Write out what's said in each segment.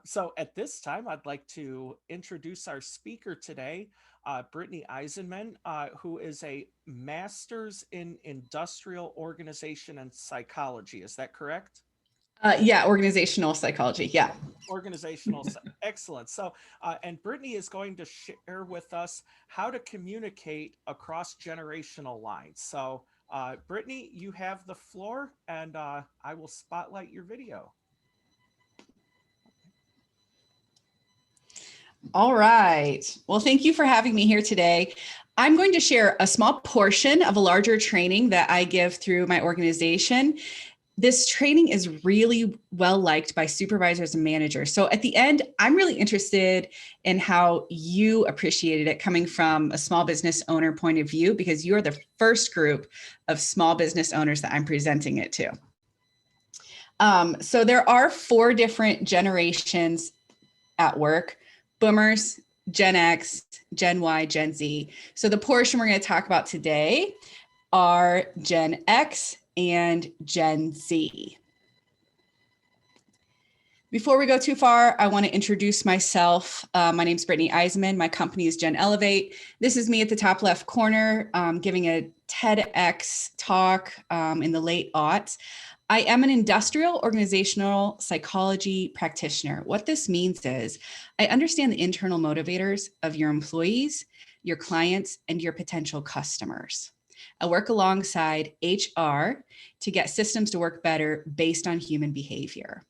So at this time, I'd like to introduce our speaker today, Britni Eisenmann, who is a master's in industrial organization and psychology. Is that correct? Yeah, organizational psychology. Yeah. Excellent. So, and Brittany is going to share with us how to communicate across generational lines. So, Brittany, you have the floor, and I will spotlight your video. All right. Well, thank you for having me here today. I'm going to share a small portion of a larger training that I give through my organization. This training is really well liked by supervisors and managers. So at the end, I'm really interested in how you appreciated it coming from a small business owner point of view, because you're the first group of small business owners that I'm presenting it to. So there are 4 different generations at work: Boomers, Gen X, Gen Y, Gen Z. So the portion we're going to talk about today are Gen X and Gen Z. Before we go too far, I want to introduce myself. My name is Britni Eisenmann. My company is GenElevate. This is me at the top left corner, giving a TEDx talk in the late aughts. I am an industrial organizational psychology practitioner. What this means is I understand the internal motivators of your employees, your clients, and your potential customers. I work alongside HR to get systems to work better based on human behavior.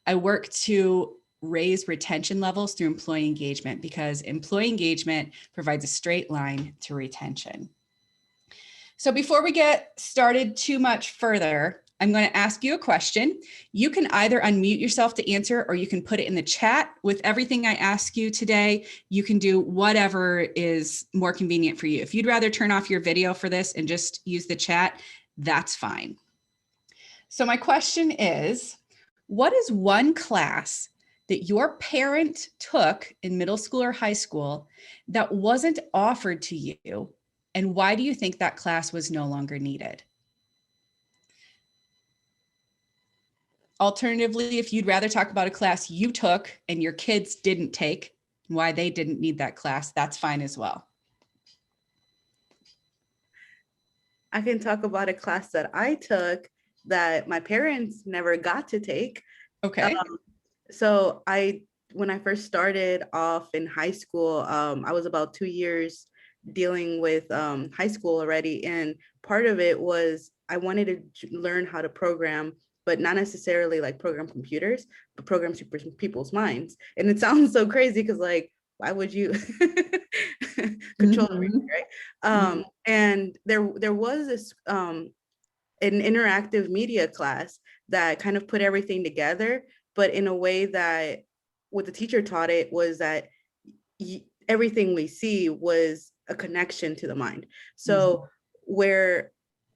I work to raise retention levels through employee engagement, because employee engagement provides a straight line to retention. So before we get started too much further, I'm going to ask you a question. You can either unmute yourself to answer, or you can put it in the chat. With everything I ask you today, you can do whatever is more convenient for you. If you'd rather turn off your video for this and just use the chat, that's fine. So my question is, what is one class that your parent took in middle school or high school that wasn't offered to you? And why do you think that class was no longer needed? Alternatively, if you'd rather talk about a class you took and your kids didn't take, why they didn't need that class, that's fine as well. I can talk about a class that I took that my parents never got to take. Okay. So when I first started off in high school, I was about 2 years dealing with high school already. And part of it was I wanted to learn how to program, but not necessarily like program computers, but program people's minds. And it sounds so crazy because like, why would you control everything, right? And there was this an interactive media class that kind of put everything together, but in a way that what the teacher taught it was that everything we see was a connection to the mind. So where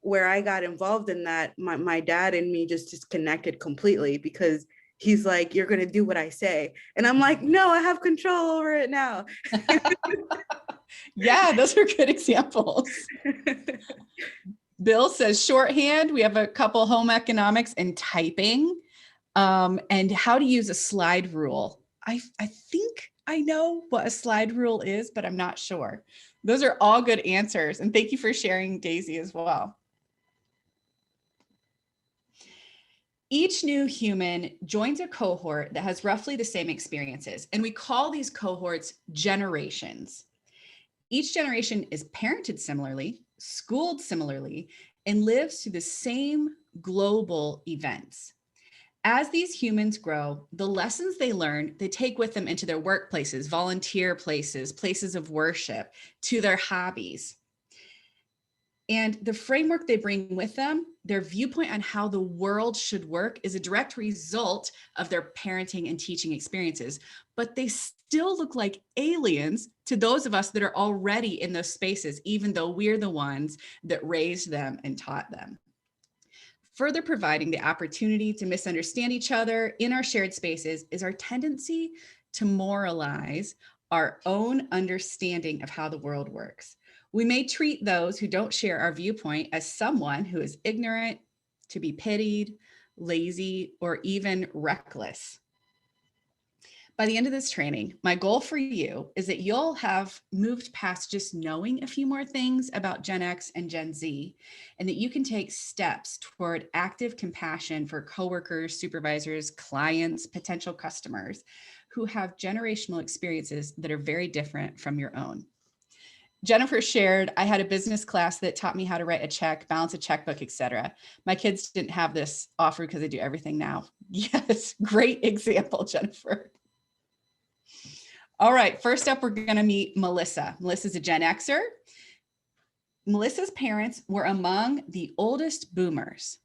I got involved in that, my dad and me just disconnected completely, because he's like, you're going to do what I say. And I'm like, no, I have control over it now. Yeah, those are good examples. Bill says shorthand. We have a couple: home economics and typing, and how to use a slide rule. I think I know what a slide rule is, but I'm not sure. Those are all good answers. And thank you for sharing, Daisy, as well. Each new human joins a cohort that has roughly the same experiences, and we call these cohorts generations. Each generation is parented similarly, schooled similarly, and lives through the same global events. As these humans grow, the lessons they learn, they take with them into their workplaces, volunteer places, places of worship, to their hobbies. And the framework they bring with them, their viewpoint on how the world should work, is a direct result of their parenting and teaching experiences. But they still look like aliens to those of us that are already in those spaces, even though we're the ones that raised them and taught them. Further providing the opportunity to misunderstand each other in our shared spaces is our tendency to moralize our own understanding of how the world works. We may treat those who don't share our viewpoint as someone who is ignorant, to be pitied, lazy, or even reckless. By the end of this training, my goal for you is that you'll have moved past just knowing a few more things about Gen X and Gen Z, and that you can take steps toward active compassion for coworkers, supervisors, clients, potential customers who have generational experiences that are very different from your own. Jennifer shared, I had a business class that taught me how to write a check, balance a checkbook, etc. My kids didn't have this offered because they do everything now. Yes, great example, Jennifer. All right, first up, we're going to meet Melissa. Melissa's a Gen Xer. Melissa's parents were among the oldest boomers.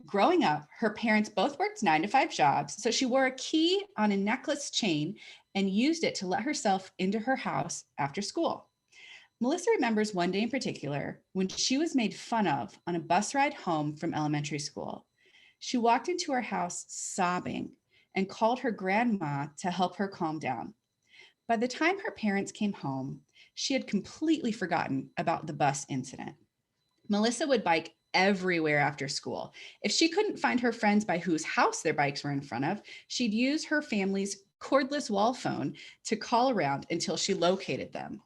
Growing up, her parents both worked 9-to-5 jobs, so she wore a key on a necklace chain and used it to let herself into her house after school. Melissa remembers one day in particular when she was made fun of on a bus ride home from elementary school. She walked into her house sobbing and called her grandma to help her calm down. By the time her parents came home, she had completely forgotten about the bus incident. Melissa would bike everywhere after school. If she couldn't find her friends by whose house their bikes were in front of, she'd use her family's cordless wall phone to call around until she located them.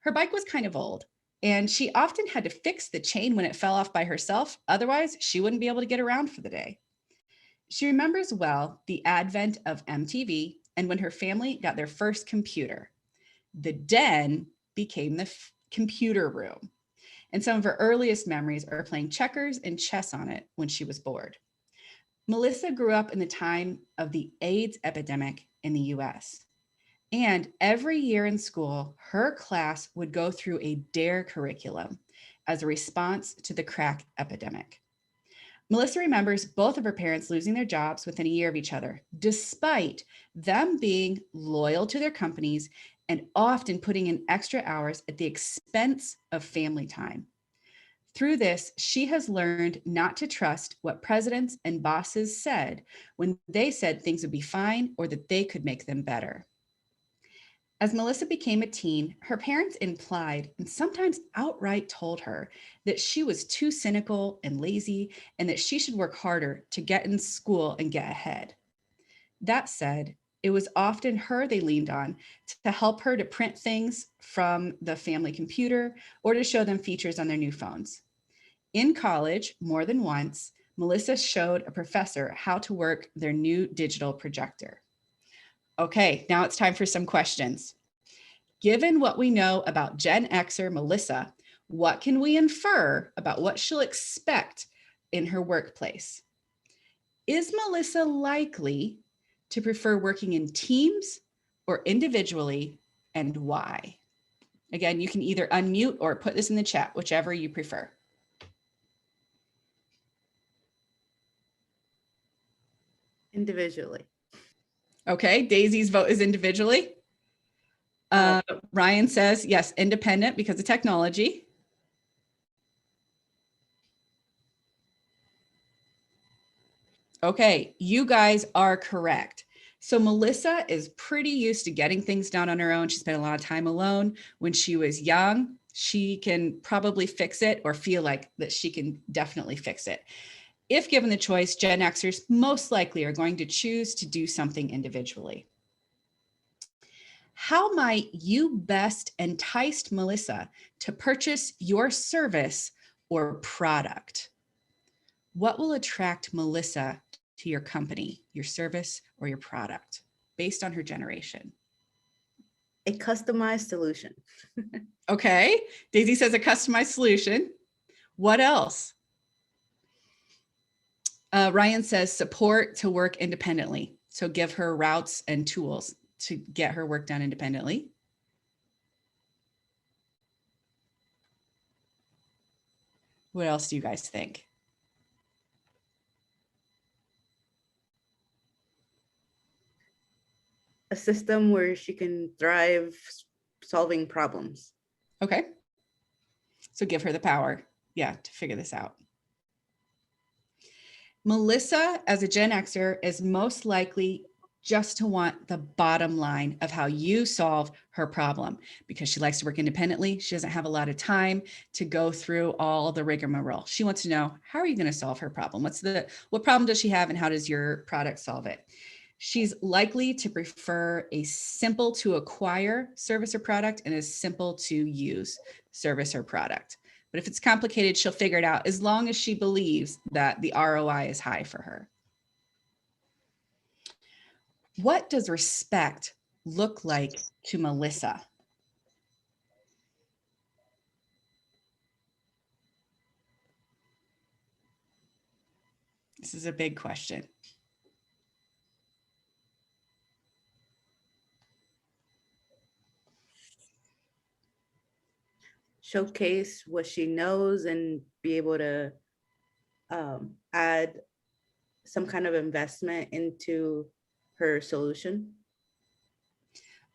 Her bike was kind of old, and she often had to fix the chain when it fell off by herself. Otherwise, she wouldn't be able to get around for the day. She remembers well the advent of MTV and when her family got their first computer. The den became the computer room. And some of her earliest memories are playing checkers and chess on it when she was bored. Melissa grew up in the time of the AIDS epidemic in the US. And every year in school, her class would go through a DARE curriculum as a response to the crack epidemic. Melissa remembers both of her parents losing their jobs within a year of each other, despite them being loyal to their companies and often putting in extra hours at the expense of family time. Through this, she has learned not to trust what presidents and bosses said when they said things would be fine or that they could make them better. As Melissa became a teen, her parents implied and sometimes outright told her that she was too cynical and lazy and that she should work harder to get in school and get ahead. That said, it was often her they leaned on to help her to print things from the family computer or to show them features on their new phones. In college, more than once, Melissa showed a professor how to work their new digital projector. Okay, now it's time for some questions. Given what we know about Gen Xer Melissa, what can we infer about what she'll expect in her workplace? Is Melissa likely to prefer working in teams or individually, and why? Again, you can either unmute or put this in the chat, whichever you prefer. Individually. Okay, Daisy's vote is individually. Ryan says, yes, independent because of technology. Okay, you guys are correct. So Melissa is pretty used to getting things done on her own. She spent a lot of time alone when she was young. She can probably fix it or feel like that she can definitely fix it. If given the choice, Gen Xers most likely are going to choose to do something individually. How might you best entice Melissa to purchase your service or product? What will attract Melissa to your company, your service, or your product based on her generation? A customized solution. Okay, Daisy says a customized solution. What else? Ryan says support to work independently. So give her routes and tools to get her work done independently. What else do you guys think? A system where she can thrive solving problems. Okay. So give her the power, yeah, to figure this out. Melissa, as a Gen Xer, is most likely just to want the bottom line of how you solve her problem because she likes to work independently. She doesn't have a lot of time to go through all the rigmarole. She wants to know, how are you going to solve her problem? What problem does she have and how does your product solve it? She's likely to prefer a simple to acquire service or product and a simple to use service or product. But if it's complicated, she'll figure it out as long as she believes that the ROI is high for her. What does respect look like to Melissa? This is a big question. Showcase what she knows and be able to add some kind of investment into her solution.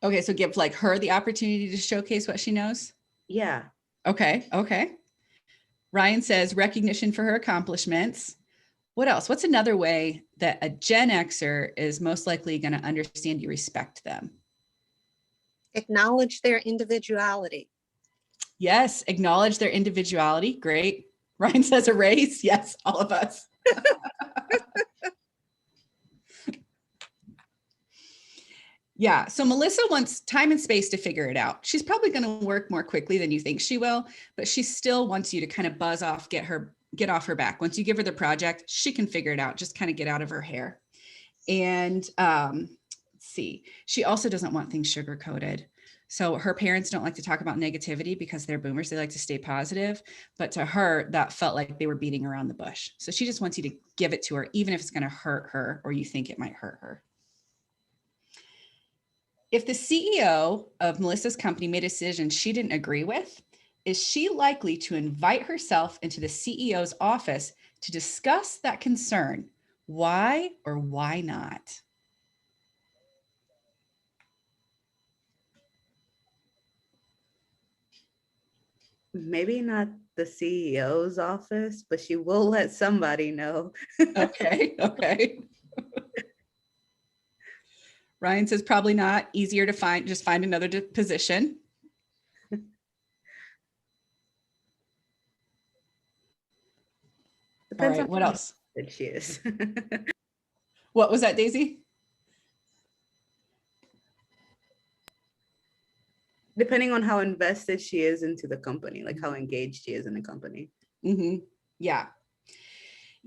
Okay, so give like her the opportunity to showcase what she knows? Yeah. Okay, okay. Ryan says recognition for her accomplishments. What else? What's another way that a Gen Xer is most likely going to understand you respect them? Acknowledge their individuality. Yes, acknowledge their individuality. Great. Ryan says a race. Yes, all of us. Yeah, so Melissa wants time and space to figure it out. She's probably going to work more quickly than you think she will, but she still wants you to kind of buzz off, get off her back. Once you give her the project, she can figure it out, just kind of get out of her hair. And let's see, she also doesn't want things sugar-coated. So her parents don't like to talk about negativity because they're boomers. They like to stay positive. But to her, that felt like they were beating around the bush. So she just wants you to give it to her, even if it's going to hurt her or you think it might hurt her. If the CEO of Melissa's company made a decision she didn't agree with, is she likely to invite herself into the CEO's office to discuss that concern? Why or why not? Maybe not the CEO's office, but she will let somebody know. Okay, okay. Ryan says probably not. Easier to find, just find another position. All Depends right, on what how else? good she is. What was that, Daisy? Depending on how invested she is into the company, like how engaged she is in the company. Mm-hmm. Yeah.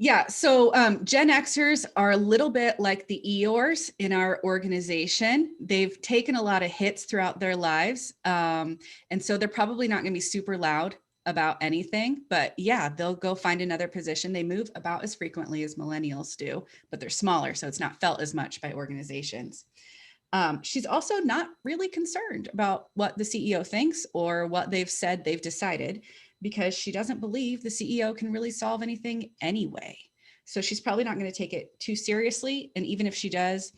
Yeah, so Gen Xers are a little bit like the Eeyores in our organization. They've taken a lot of hits throughout their lives. And so they're probably not going to be super loud about anything, but yeah, they'll go find another position. They move about as frequently as millennials do, but they're smaller, so it's not felt as much by organizations. She's also not really concerned about what the CEO thinks or what they've said they've decided, because she doesn't believe the CEO can really solve anything anyway. So she's probably not going to take it too seriously. And even if she does,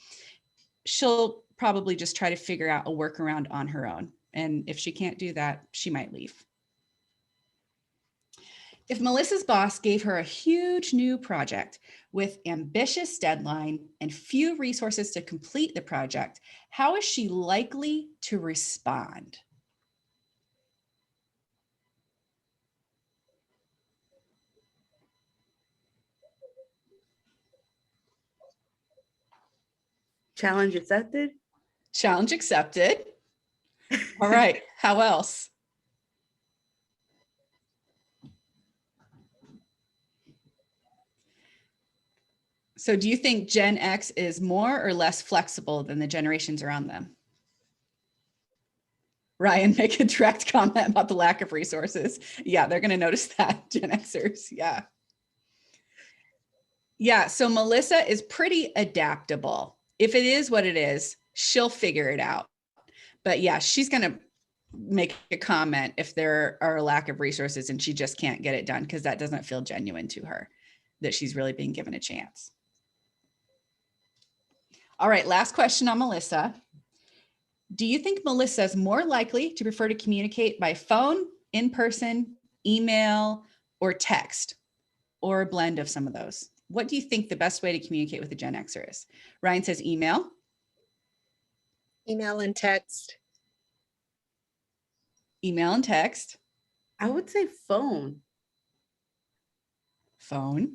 she'll probably just try to figure out a workaround on her own. And if she can't do that, she might leave. If Melissa's boss gave her a huge new project with ambitious deadline and few resources to complete the project, how is she likely to respond? Challenge accepted. Challenge accepted. All right, how else? So do you think Gen X is more or less flexible than the generations around them? Ryan, make a direct comment about the lack of resources. Yeah, they're going to notice that, Gen Xers. Yeah. Yeah, so Melissa is pretty adaptable. If it is what it is, she'll figure it out. But yeah, she's going to make a comment if there are a lack of resources and she just can't get it done, because that doesn't feel genuine to her, that she's really being given a chance. All right, last question on Melissa. Do you think Melissa is more likely to prefer to communicate by phone, in person, email, or text, or a blend of some of those? What do you think the best way to communicate with a Gen Xer is? Ryan says email. Email and text. Email and text. I would say phone. Phone.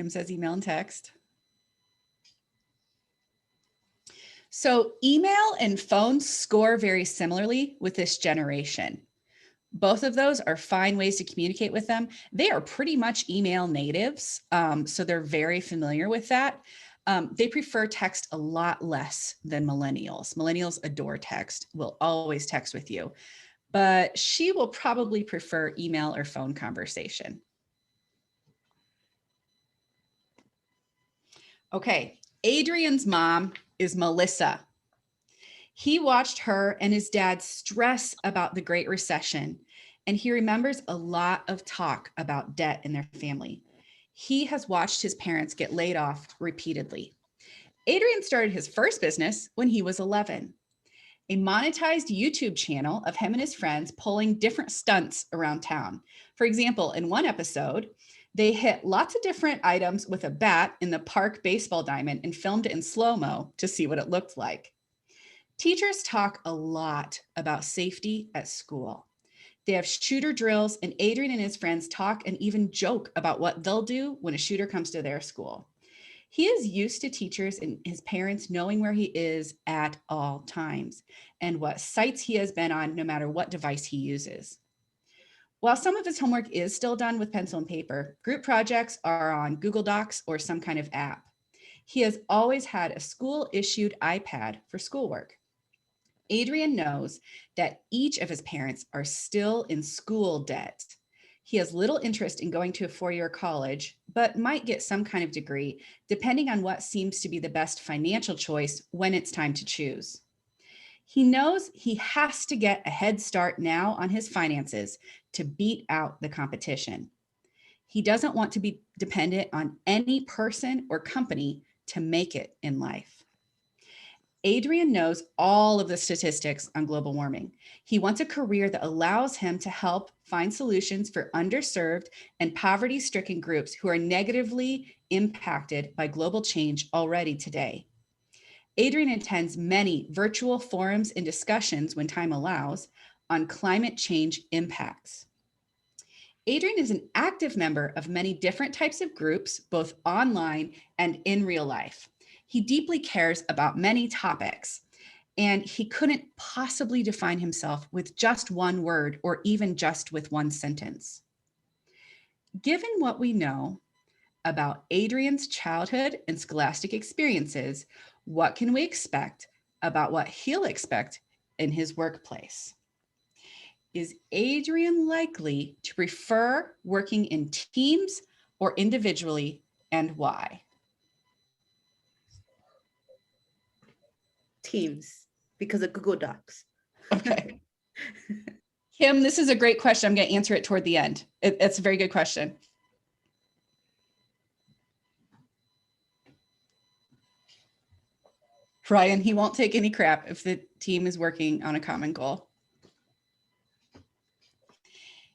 Kim says email and text. So email and phone score very similarly with this generation. Both of those are fine ways to communicate with them. They are pretty much email natives, so they're very familiar with that. They prefer text a lot less than millennials. Millennials adore text, will always text with you, but she will probably prefer email or phone conversation. Okay, Adrian's mom is Melissa. He watched her and his dad stress about the Great Recession, and he remembers a lot of talk about debt in their family. He has watched his parents get laid off repeatedly. Adrian started his first business when he was 11, a monetized YouTube channel of him and his friends pulling different stunts around town. For example, in one episode, they hit lots of different items with a bat in the park baseball diamond and filmed it in slow-mo to see what it looked like. Teachers talk a lot about safety at school. They have shooter drills, and Adrian and his friends talk and even joke about what they'll do when a shooter comes to their school. He is used to teachers and his parents knowing where he is at all times and what sites he has been on, no matter what device he uses. While some of his homework is still done with pencil and paper, group projects are on Google Docs or some kind of app. He has always had a school-issued iPad for schoolwork. Adrian knows that each of his parents are still in school debt. He has little interest in going to a four-year college, but might get some kind of degree, depending on what seems to be the best financial choice when it's time to choose. He knows he has to get a head start now on his finances to beat out the competition. He doesn't want to be dependent on any person or company to make it in life. Adrian knows all of the statistics on global warming. He wants a career that allows him to help find solutions for underserved and poverty-stricken groups who are negatively impacted by global change already today. Adrian attends many virtual forums and discussions when time allows on climate change impacts. Adrian is an active member of many different types of groups, both online and in real life. He deeply cares about many topics, and he couldn't possibly define himself with just one word or even just with one sentence. Given what we know about Adrian's childhood and scholastic experiences, what can we expect about what he'll expect in his workplace? Is Adrian likely to prefer working in teams or individually, and why? Teams, because of Google Docs. Okay. Kim, this is a great question. I'm going to answer it toward the end. It's a very good question. Ryan, he won't take any crap if the team is working on a common goal.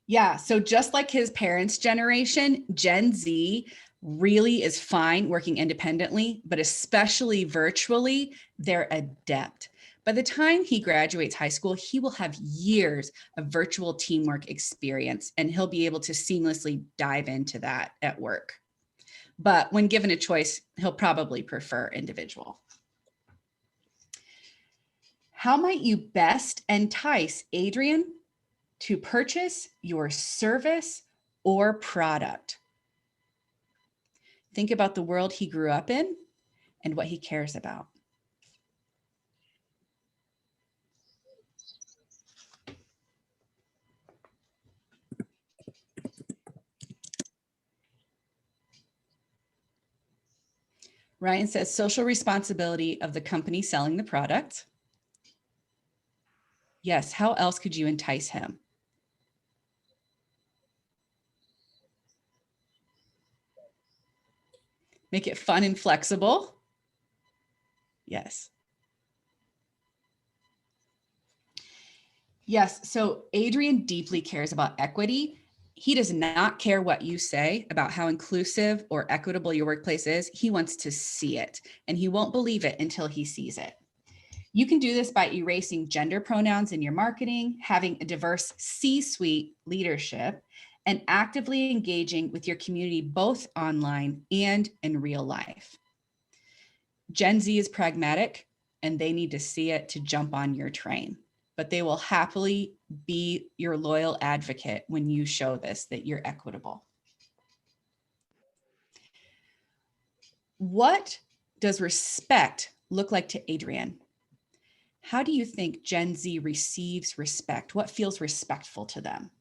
Yeah, so just like his parents' generation, Gen Z really is fine working independently, but especially virtually, they're adept. By the time he graduates high school, he will have years of virtual teamwork experience, and he'll be able to seamlessly dive into that at work. But when given a choice, he'll probably prefer individual. How might you best entice Adrian to purchase your service or product? Think about the world he grew up in and what he cares about. Ryan says social responsibility of the company selling the product. Yes, how else could you entice him? Make it fun and flexible. Yes. Yes, so Adrian deeply cares about equity. He does not care what you say about how inclusive or equitable your workplace is. He wants to see it, and he won't believe it until he sees it. You can do this by erasing gender pronouns in your marketing, having a diverse C-suite leadership, and actively engaging with your community both online and in real life. Gen Z is pragmatic and they need to see it to jump on your train, but they will happily be your loyal advocate when you show this, that you're equitable. What does respect look like to Adrian? How do you think Gen Z receives respect? What feels respectful to them?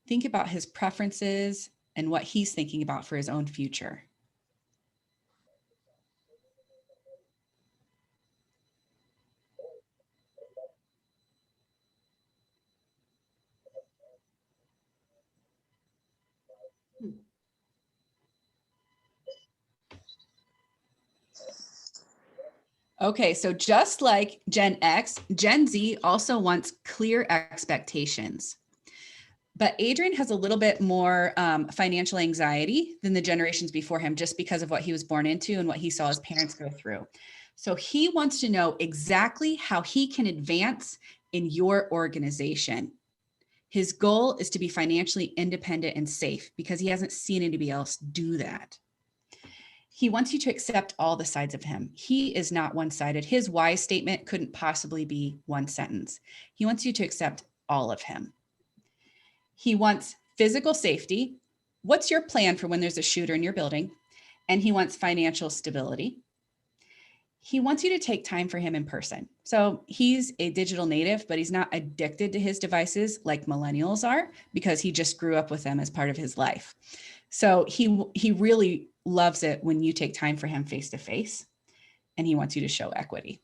Think about his preferences and what he's thinking about for his own future. Okay, so just like Gen X, Gen Z also wants clear expectations. But Adrian has a little bit more financial anxiety than the generations before him, just because of what he was born into and what he saw his parents go through. So he wants to know exactly how he can advance in your organization. His goal is to be financially independent and safe because he hasn't seen anybody else do that. He wants you to accept all the sides of him. He is not one-sided. His why statement couldn't possibly be one sentence. He wants you to accept all of him. He wants physical safety. What's your plan for when there's a shooter in your building? And he wants financial stability. He wants you to take time for him in person. So he's a digital native, but he's not addicted to his devices like millennials are because he just grew up with them as part of his life. So he really loves it when you take time for him face to face, and he wants you to show equity.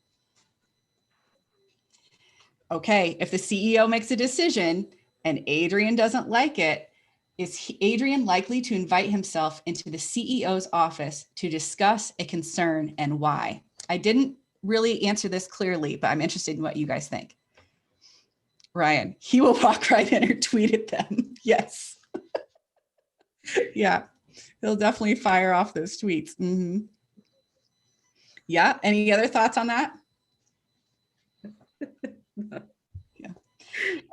Okay, if the CEO makes a decision and Adrian doesn't like it, is Adrian likely to invite himself into the CEO's office to discuss a concern and why? I didn't really answer this clearly, but I'm interested in what you guys think. Ryan, he will walk right in or tweet at them. Yes. Yeah, he'll definitely fire off those tweets. Mm-hmm. Yeah, any other thoughts on that? Yeah.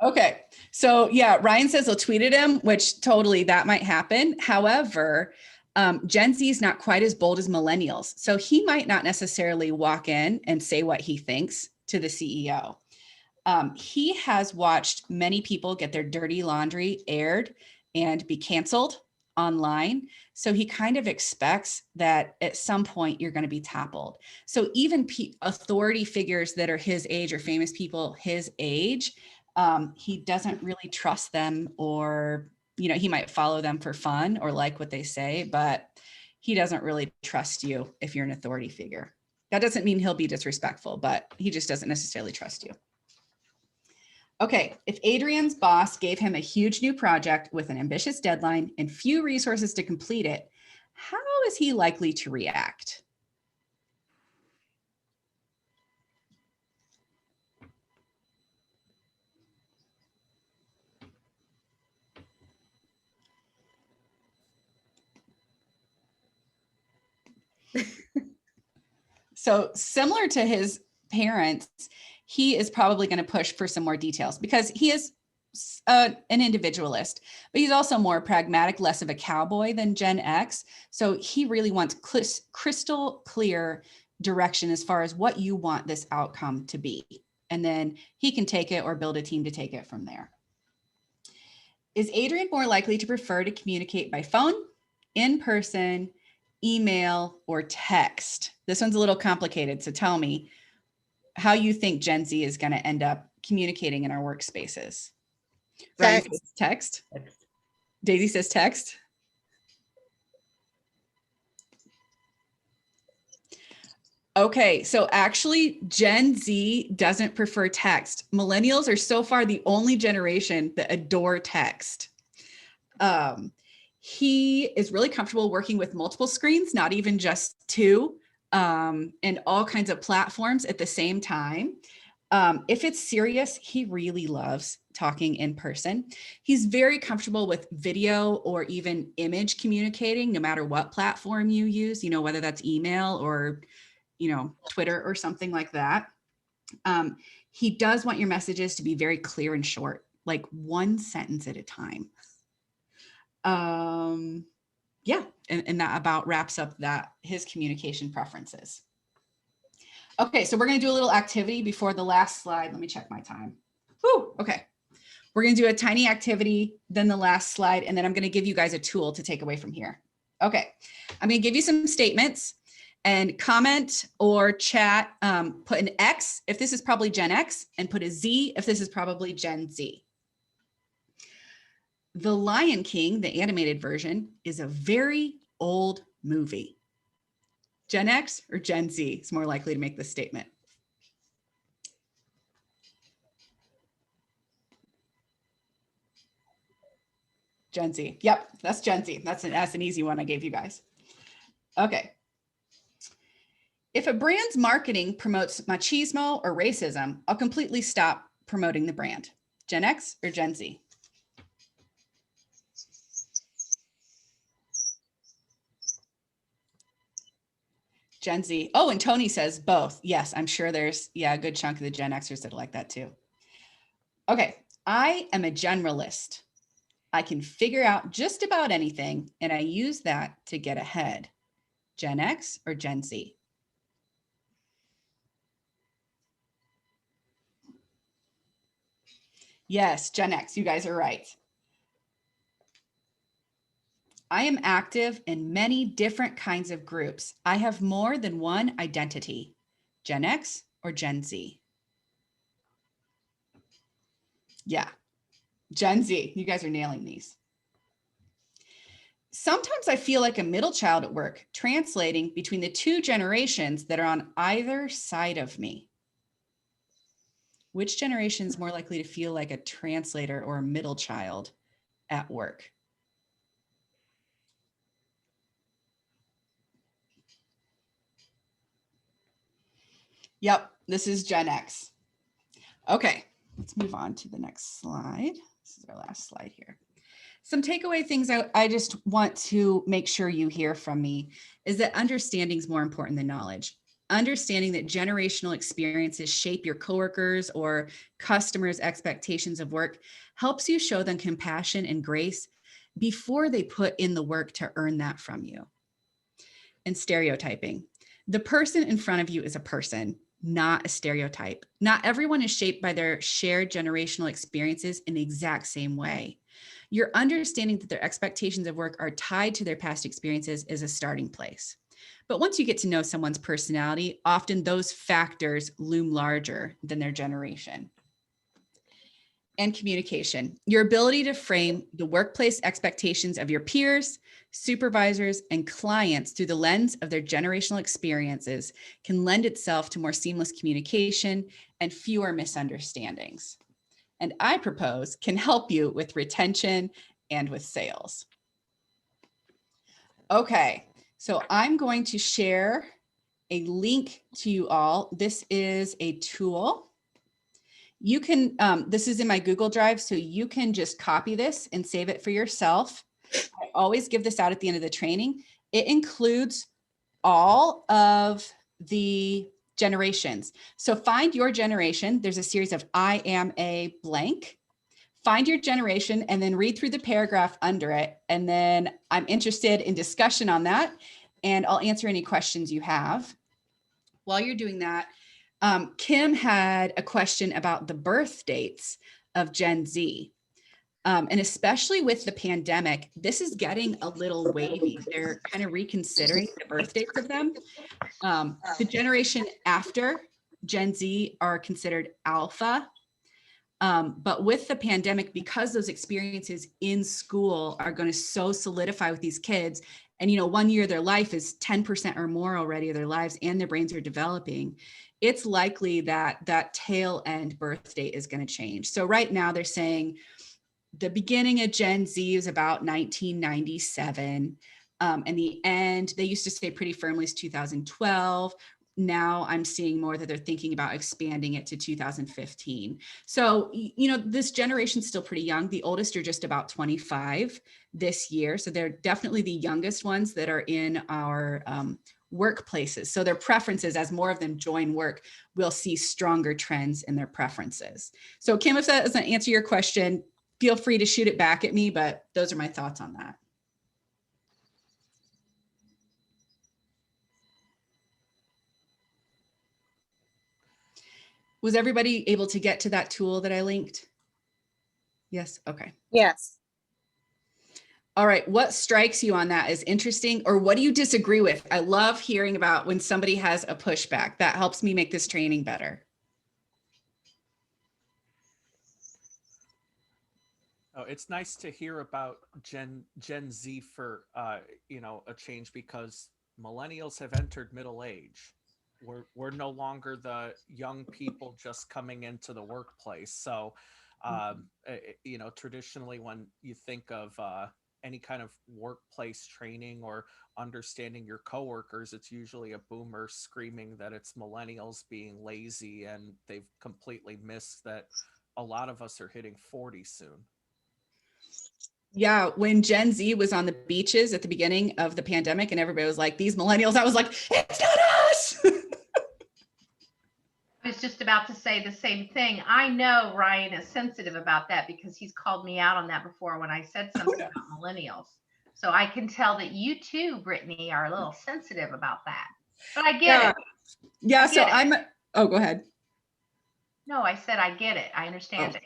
Okay, so yeah, Ryan says he'll tweet at him, which totally that might happen. However, Gen Z is not quite as bold as millennials. So he might not necessarily walk in and say what he thinks to the CEO. He has watched many people get their dirty laundry aired and be canceled online. So he kind of expects that at some point you're going to be toppled. So even authority figures that are his age or famous people his age, he doesn't really trust them, or he might follow them for fun or like what they say, but he doesn't really trust you if you're an authority figure. That doesn't mean he'll be disrespectful, but he just doesn't necessarily trust you. Okay, if Adrian's boss gave him a huge new project with an ambitious deadline and few resources to complete it, how is he likely to react? So similar to his parents, he is probably going to push for some more details because he is an individualist, but he's also more pragmatic, less of a cowboy than Gen X. So he really wants crystal clear direction as far as what you want this outcome to be. And then he can take it or build a team to take it from there. Is Adrian more likely to prefer to communicate by phone, in person, email, or text? This one's a little complicated. So tell me how you think Gen Z is going to end up communicating in our workspaces. Ryan says text. Daisy says text. Okay, so actually Gen Z doesn't prefer text. Millennials are so far the only generation that adore text. He is really comfortable working with multiple screens, not even just two, and all kinds of platforms at the same time. If it's serious, he really loves talking in person. He's very comfortable with video or even image communicating, no matter what platform you use, whether that's email or, Twitter or something like that. He does want your messages to be very clear and short. like one sentence at a time. Yeah, and that about wraps up his communication preferences. Okay, so we're going to do a little activity before the last slide. Let me check my time. Whew, okay. We're going to do a tiny activity, then the last slide, and then I'm going to give you guys a tool to take away from here. Okay, I'm going to give you some statements and comment or chat, put an X if this is probably Gen X, and put a Z if this is probably Gen Z. The Lion King, the animated version, is a very old movie. Gen X or Gen Z is more likely to make this statement. Gen Z. Yep, that's Gen Z. That's an easy one I gave you guys. Okay. If a brand's marketing promotes machismo or racism, I'll completely stop promoting the brand. Gen X or Gen Z? Gen Z. Oh, and Tony says both. Yes, I'm sure there's, a good chunk of the Gen Xers that are like that too. Okay, I am a generalist. I can figure out just about anything, and I use that to get ahead. Gen X or Gen Z? Yes, Gen X, you guys are right. I am active in many different kinds of groups. I have more than one identity. Gen X or Gen Z? Yeah, Gen Z, you guys are nailing these. Sometimes I feel like a middle child at work, translating between the two generations that are on either side of me. Which generation is more likely to feel like a translator or a middle child at work? Yep, this is Gen X. Okay, let's move on to the next slide. This is our last slide here. Some takeaway things I just want to make sure you hear from me is that understanding is more important than knowledge. Understanding that generational experiences shape your coworkers or customers' expectations of work helps you show them compassion and grace before they put in the work to earn that from you. And stereotyping. The person in front of you is a person, not a stereotype. Not everyone is shaped by their shared generational experiences in the exact same way. Your understanding that their expectations of work are tied to their past experiences is a starting place. But once you get to know someone's personality, often those factors loom larger than their generation. And communication. Your ability to frame the workplace expectations of your peers, supervisors, and clients through the lens of their generational experiences can lend itself to more seamless communication and fewer misunderstandings. And I propose can help you with retention and with sales. Okay, so I'm going to share a link to you all. This is a tool. You can, this is in my Google Drive, so you can just copy this and save it for yourself. I always give this out at the end of the training. It includes all of the generations. So find your generation. There's a series of I am a blank. Find your generation and then read through the paragraph under it. And then I'm interested in discussion on that. And I'll answer any questions you have. While you're doing that, Kim had a question about the birth dates of Gen Z. And especially with the pandemic, this is getting a little wavy. They're kind of reconsidering the birth dates of them. The generation after Gen Z are considered alpha. But with the pandemic, because those experiences in school are going to so solidify with these kids, and 1 year of their life is 10% or more already of their lives, and their brains are developing, it's likely that that tail end birth date is going to change. So right now they're saying the beginning of Gen Z is about 1997. And the end, they used to say pretty firmly is 2012. Now I'm seeing more that they're thinking about expanding it to 2015. So, this generation's still pretty young. The oldest are just about 25 this year. So they're definitely the youngest ones that are in our workplaces. So their preferences, as more of them join work, we'll see stronger trends in their preferences. So Kim, if that doesn't answer your question, feel free to shoot it back at me, but those are my thoughts on that. Was everybody able to get to that tool that I linked? Yes, okay. Yes. All right, what strikes you on that as interesting, or what do you disagree with? I love hearing about when somebody has a pushback. That helps me make this training better. Oh, it's nice to hear about Gen Z for you know, a change, because millennials have entered middle age. We're no longer the young people just coming into the workplace. So you know, traditionally when you think of any kind of workplace training or understanding your coworkers, it's usually a boomer screaming that it's millennials being lazy, and they've completely missed that a lot of us are hitting 40 soon. Yeah, when Gen Z was on the beaches at the beginning of the pandemic and everybody was like, these millennials, I was like, it's not us. I was just about to say the same thing. I know Ryan is sensitive about that because he's called me out on that before when I said something about millennials. So I can tell that you too, Britni, are a little sensitive about that. But I get it. Yeah, I get it. Oh, go ahead. No, I said I get it. I understand it.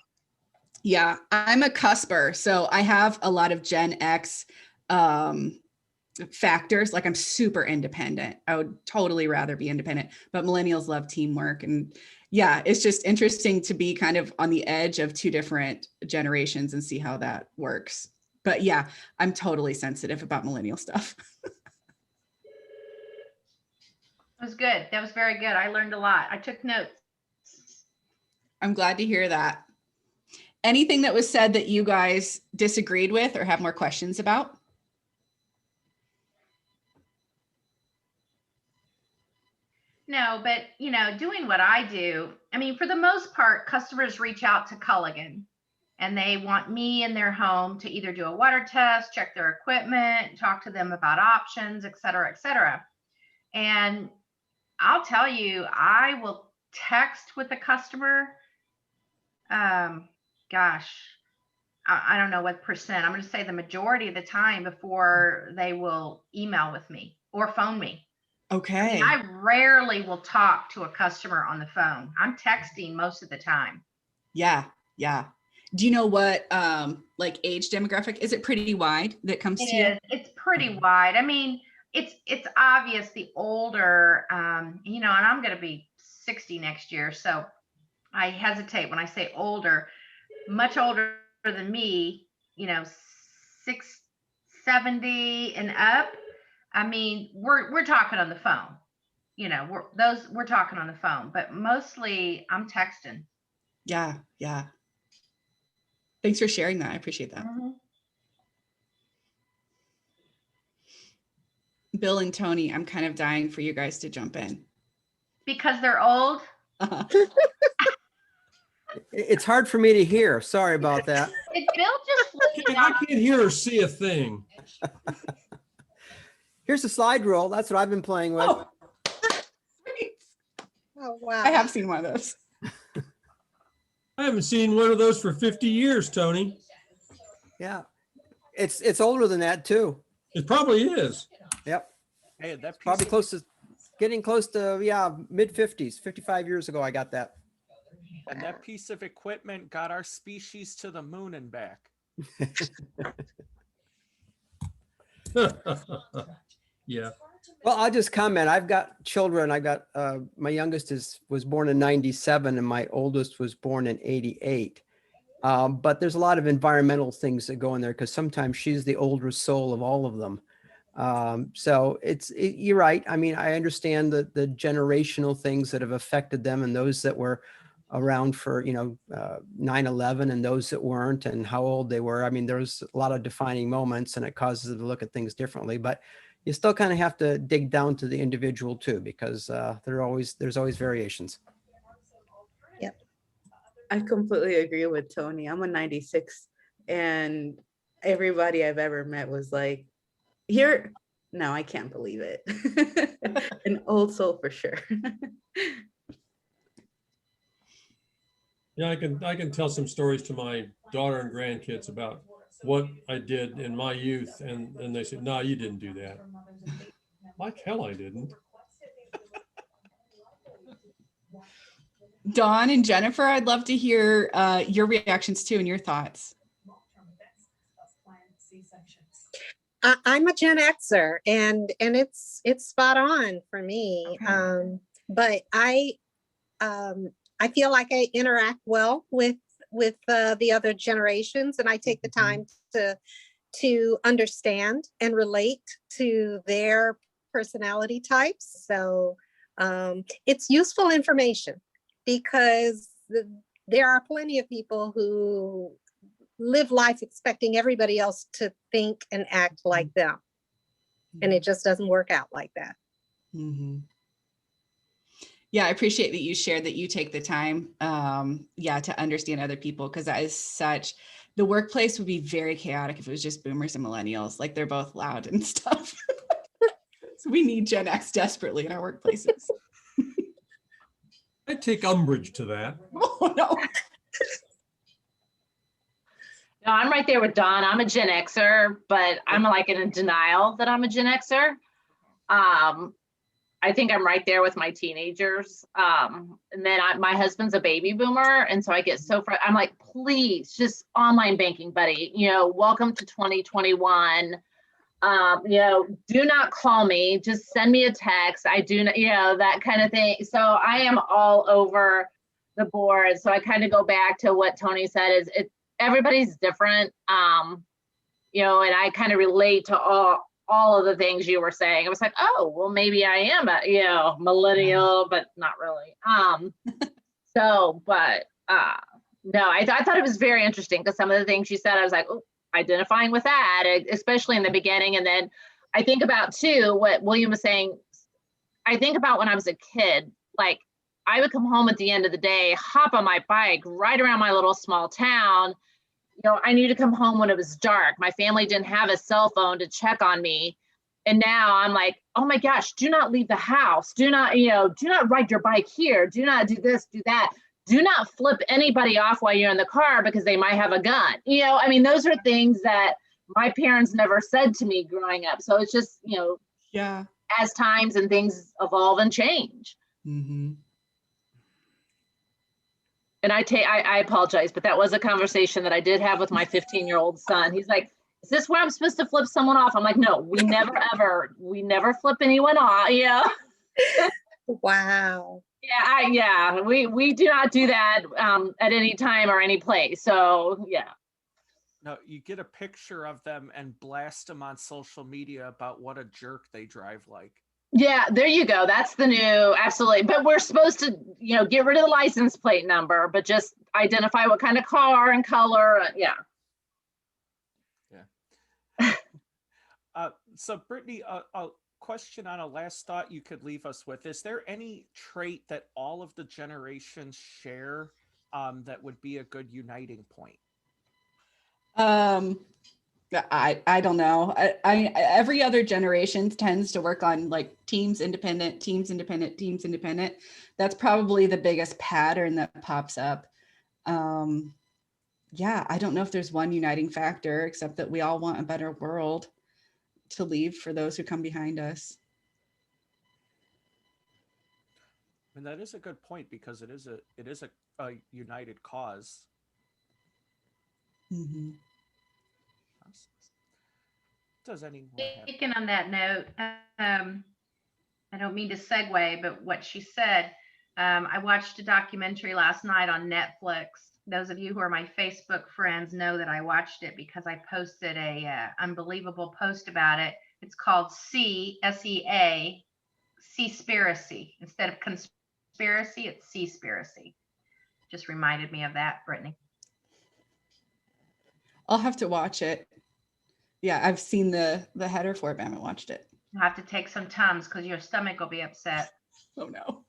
Yeah, I'm a cusper. So I have a lot of Gen X factors. Like I'm super independent. I would totally rather be independent, but millennials love teamwork. And yeah, it's just interesting to be kind of on the edge of two different generations and see how that works. But yeah, I'm totally sensitive about millennial stuff. It was good. That was very good. I learned a lot. I took notes. I'm glad to hear that. Anything that was said that you guys disagreed with or have more questions about? No, but you know, doing what I do, I mean, for the most part, customers reach out to Culligan and they want me in their home to either do a water test, check their equipment, talk to them about options, et cetera, et cetera. And I'll tell you, I will text with the customer. Gosh, I don't know what percent. I'm going to say the majority of the time before they will email with me or phone me. Okay. I mean, I rarely will talk to a customer on the phone. I'm texting most of the time. Yeah, yeah. Do you know what like age demographic? Is it pretty wide that comes to you? It's pretty wide. I mean, it's obvious the older, you know, and I'm going to be 60 next year, so I hesitate when I say older, much older than me, you know, 670 and up. I mean, we're talking on the phone. You know, we're talking on the phone, but mostly I'm texting. Yeah, yeah. Thanks for sharing that. I appreciate that. Mm-hmm. Bill and Tony, I'm kind of dying for you guys to jump in. Because they're old. It's hard for me to hear. Sorry about that. Did Bill just I can't hear or see a thing. Here's the slide rule. That's what I've been playing with. Oh, Oh, wow. I have seen one of those. I haven't seen one of those for 50 years, Tony. Yeah. It's older than that too. It probably is. Yep. Hey, that piece Probably of, getting close to, yeah, mid 50s. 55 years ago, I got that. and that piece of equipment got our species to the moon and back. Yeah. Well, I'll just comment. I've got children. I got my youngest was born in 97 and my oldest was born in 88. But there's a lot of environmental things that go in there because sometimes she's the older soul of all of them. So you're right. I mean, I understand the generational things that have affected them and those that were around for, 9/11 and those that weren't and how old they were. I mean, there's a lot of defining moments and it causes them to look at things differently, but you still kind of have to dig down to the individual too, because there's always variations. I completely agree with Tony. I'm a 96 and everybody I've ever met was like, here, No, I can't believe it. An old soul for sure. Yeah, I can tell some stories to my daughter and grandkids about what I did in my youth, and they said, "No, you didn't do that." Like hell, I didn't. Dawn and Jennifer, I'd love to hear your reactions too and your thoughts. I'm a Gen Xer, and it's spot on for me. Okay. But I feel like I interact well with the other generations, and I take the time to understand and relate to their personality types. So it's useful information, because there are plenty of people who live life expecting everybody else to think and act like them. And it just doesn't work out like that. Mm-hmm. Yeah, I appreciate that you shared that you take the time, to understand other people, because that is such, the workplace would be very chaotic if it was just boomers and millennials, like they're both loud and stuff. So we need Gen X desperately in our workplaces. I take umbrage to that. Oh, no. No, I'm right there with Dawn. I'm a Gen Xer, but I'm like in denial that I'm a Gen Xer. I think I'm right there with my teenagers. And then my husband's a baby boomer. And so I get so I'm like, please, just online banking, buddy. Welcome to 2021. Do not call me. Just send me a text. I do not, that kind of thing. So I am all over the board. So I kind of go back to what Tony said, everybody's different. And I kind of relate to all of the things you were saying. I was like, oh, well, maybe I am a, millennial, but not really. No, I thought it was very interesting, because some of the things you said, I was like, oh, identifying with that, especially in the beginning. And then I think about too, what William was saying. I think about when I was a kid, like I would come home at the end of the day, hop on my bike, ride around my little small town. I knew to come home when it was dark. My family didn't have a cell phone to check on me. And now I'm like, oh my gosh, do not leave the house. Do not ride your bike here. Do not do this, do that. Do not flip anybody off while you're in the car because they might have a gun. Those are things that my parents never said to me growing up. So it's just, as times and things evolve and change. Mm-hmm. And I apologize, but that was a conversation that I did have with my 15-year-old son. He's like, is this where I'm supposed to flip someone off? I'm like, no, we never flip anyone off. Yeah. Wow. Yeah. We do not do that at any time or any place. So yeah. No, you get a picture of them and blast them on social media about what a jerk they drive like. Yeah, there you go. That's the new, absolutely. But we're supposed to, get rid of the license plate number, but just identify what kind of car and color. Yeah. So Britni, a question on a last thought you could leave us with. Is there any trait that all of the generations share that would be a good uniting point? I don't know. I every other generation tends to work on like teams independent. That's probably the biggest pattern that pops up. I don't know if there's one uniting factor, except that we all want a better world to leave for those who come behind us. And that is a good point, because it is a united cause. Mm-hmm. Does anyone have? Speaking on that note, I don't mean to segue, but what she said, I watched a documentary last night on Netflix. Those of you who are my Facebook friends know that I watched it because I posted a unbelievable post about it. It's called S-E-A, Seaspiracy. Instead of conspiracy, it's Seaspiracy. Just reminded me of that, Britni. I'll have to watch it. Yeah, I've seen the header for it, but I haven't watched it. You'll have to take some Tums because your stomach will be upset. Oh no.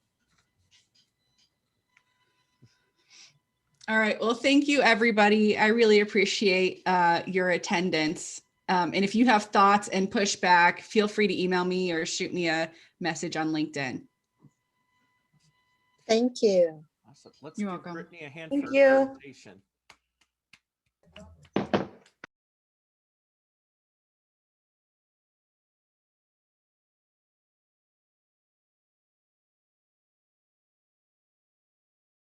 All right. Well, thank you, everybody. I really appreciate your attendance. And if you have thoughts and pushback, feel free to email me or shoot me a message on LinkedIn. Thank you. Awesome. Let's You're give welcome. Britni a hand Thank for you. her presentation.